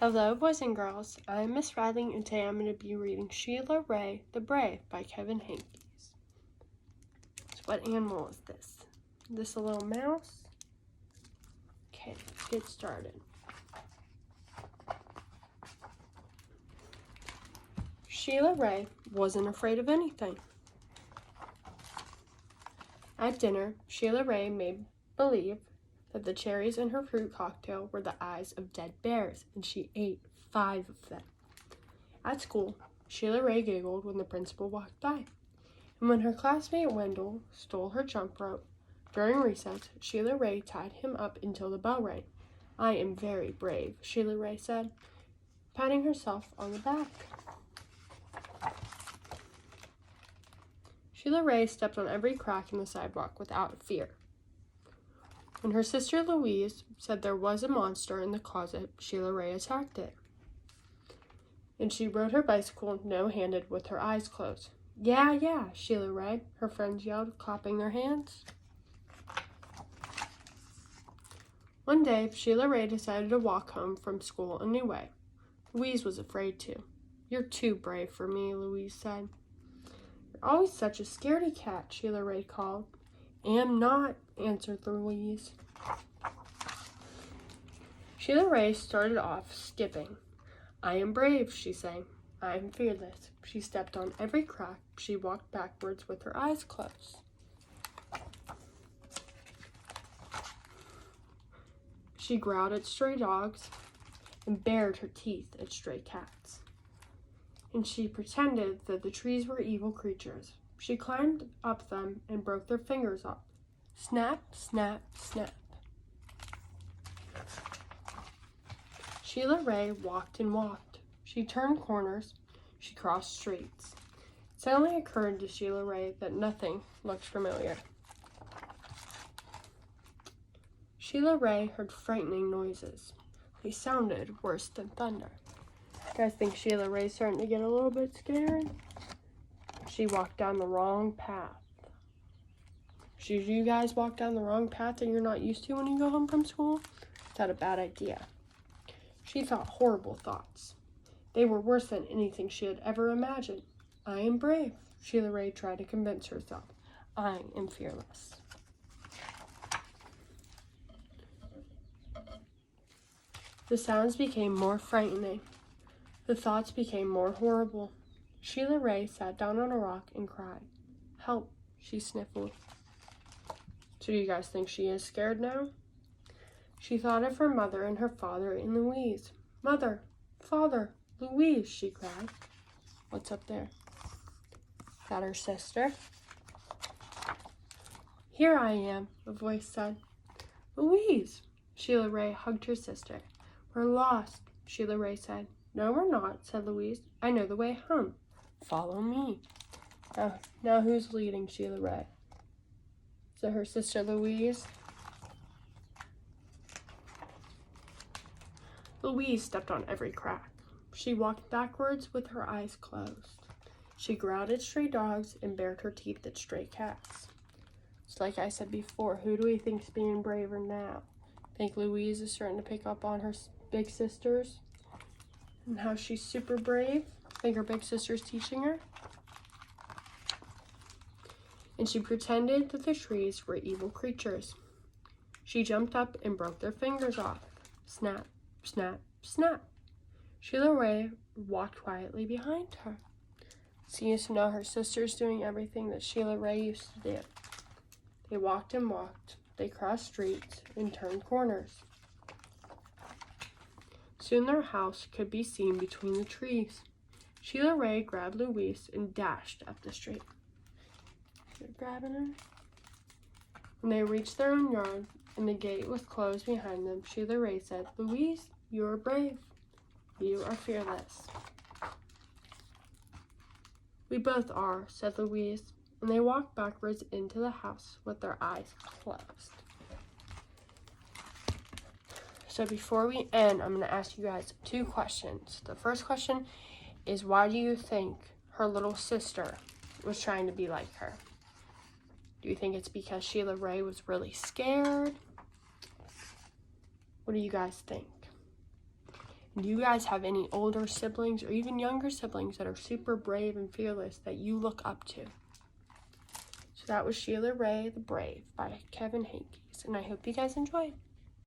Hello, boys and girls. I'm Miss Riley, and today I'm going to be reading Shelia Rae, The Brave by Kevin Hankes. So what animal is this? Is this a little mouse? Okay, let's get started. Shelia Rae wasn't afraid of anything. At dinner, Shelia Rae made believe that the cherries in her fruit cocktail were the eyes of dead bears, and she ate 5 of them. At school, Shelia Rae giggled when the principal walked by, and when her classmate Wendell stole her jump rope during recess, Shelia Rae tied him up until the bell rang. "I am very brave," Shelia Rae said, patting herself on the back. Shelia Rae stepped on every crack in the sidewalk without fear. When her sister Louise said there was a monster in the closet, Shelia Rae attacked it. And she rode her bicycle no-handed with her eyes closed. Yeah, Shelia Rae," her friends yelled, clapping their hands. One day, Shelia Rae decided to walk home from school a new way. Louise was afraid to. "You're too brave for me," Louise said. "You're always such a scaredy cat," Shelia Rae called. "Am not," answered Louise. Shelia Rae started off skipping. "I am brave," she sang. "I am fearless." She stepped on every crack. She walked backwards with her eyes closed. She growled at stray dogs and bared her teeth at stray cats. And she pretended that the trees were evil creatures. She climbed up them and broke their fingers off. Snap, snap, snap. Shelia Rae walked and walked. She turned corners. She crossed streets. It suddenly occurred to Shelia Rae that nothing looked familiar. Shelia Rae heard frightening noises. They sounded worse than thunder. You guys think Shelia Rae's starting to get a little bit scared? She walked down the wrong path. Should you guys walk down the wrong path that you're not used to when you go home from school? Is that a bad idea? She thought horrible thoughts. They were worse than anything she had ever imagined. "I am brave," Shelia Rae tried to convince herself. "I am fearless." The sounds became more frightening. The thoughts became more horrible. Shelia Rae sat down on a rock and cried. "Help," she sniffled. So do you guys think she is scared now? She thought of her mother and her father and Louise. "Mother, Father, Louise," she cried. What's up there? Is that her sister? "Here I am," a voice said. "Louise." Shelia Rae hugged her sister. "We're lost," Shelia Rae said. "No, we're not," said Louise. "I know the way home. Follow me." Now who's leading Shelia Rae? Is it her sister Louise? Louise stepped on every crack. She walked backwards with her eyes closed. She growled at stray dogs and bared her teeth at stray cats. It's like I said before, who do we think's being braver now? Think Louise is starting to pick up on her big sisters and how she's super brave? Think her big sister's teaching her? And she pretended that the trees were evil creatures. She jumped up and broke their fingers off. Snap, snap, snap. Shelia Rae walked quietly behind her. So now her sister's doing everything that Shelia Rae used to do. They walked and walked. They crossed streets and turned corners. Soon their house could be seen between the trees. Shelia Rae grabbed Louise and dashed up the street. They're grabbing her. When they reached their own yard and the gate was closed behind them, Shelia Rae said, "Louise, you are brave. You are fearless." "We both are," said Louise, and they walked backwards into the house with their eyes closed. So before we end, I'm going to ask you guys 2 questions. The first question is, why do you think her little sister was trying to be like her? Do you think it's because Shelia Rae was really scared? What do you guys think? Do you guys have any older siblings or even younger siblings that are super brave and fearless that you look up to? So that was Shelia Rae, The Brave by Kevin Hankes, and I hope you guys enjoyed.